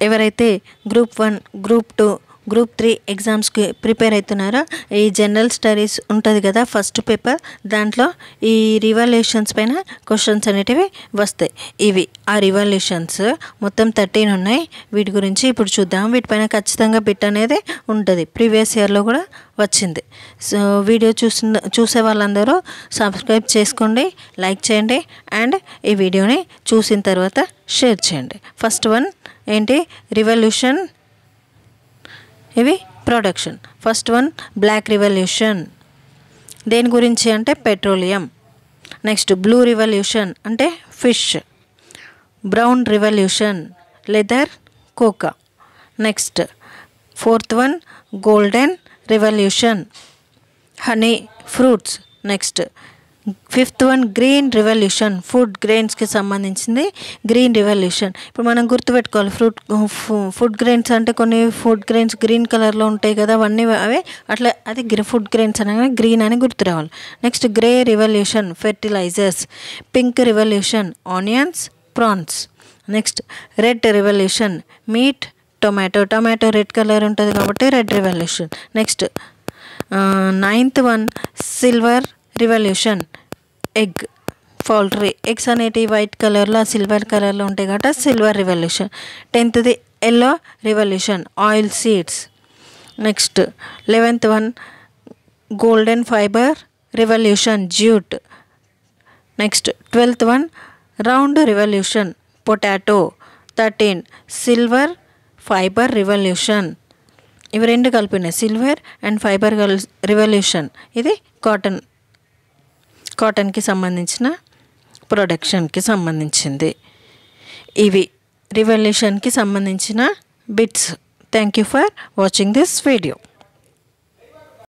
ఎవరైతే group 1 group 2 group 3 ఎగ్జామ్స్కి prepare అవుతున్నారో ఈ జనరల్ స్టడీస్ ఉంటుంది కదా ఫస్ట్ పేపర్, దాంట్లో ఈ రివాల్యూషన్స్ పైన క్వశ్చన్స్ అనేటివి వస్తాయి. ఇవి ఆ రివాల్యూషన్స్ మొత్తం 13 ఉన్నాయి. వీటి గురించి ఇప్పుడు చూద్దాం. వీటిపైన ఖచ్చితంగా బిట్ అనేది ఉంటుంది, ప్రీవియస్ ఇయర్లో కూడా వచ్చింది. సో వీడియో చూసే వాళ్ళందరూ సబ్స్క్రైబ్ చేసుకోండి, లైక్ చేయండి అండ్ ఈ వీడియోని చూసిన తర్వాత షేర్ చేయండి. ఫస్ట్ వన్ ఏంటి, రివల్యూషన్, ఇవి production. First one black revolution, దేని గురించి అంటే పెట్రోలియం. నెక్స్ట్ బ్లూ రివల్యూషన్ అంటే fish. Brown revolution leather, cocoa. Next fourth one golden revolution, honey, fruits. Next fifth one green revolution, food గ్రెయిన్స్కి సంబంధించింది green revolution. ఇప్పుడు మనం గుర్తుపెట్టుకోవాలి, ఫుడ్ గ్రెయిన్స్ అంటే కొన్ని ఫుడ్ గ్రెయిన్స్ గ్రీన్ కలర్లో ఉంటాయి కదా, అవన్నీ అవే అట్లా అది ఫుడ్ గ్రెయిన్స్ అనగా గ్రీన్ అని గుర్తు రావాలి. Next grey revolution fertilizers. Pink revolution onions, prawns. Next red revolution meat, tomato. Tomato red colour ఉంటుంది కాబట్టి red revolution. Next ninth one silver revolution, egg, poultry. Eggs అనేటివి వైట్ కలర్లో సిల్వర్ కలర్లో ఉంటాయి కాబట్టి silver revolution. 10th yellow revolution, oil seeds. Next 11th one golden fibre revolution, jute. Next 12th one round revolution, potato. 13 silver fibre revolution. ఇవి రెండు కలిపినాయి, silver and fibre revolution. ఇది కాటన్కి సంబంధించిన ప్రొడక్షన్కి సంబంధించింది. ఇవి రివల్యూషన్కి సంబంధించిన bits. Thank you for watching this video.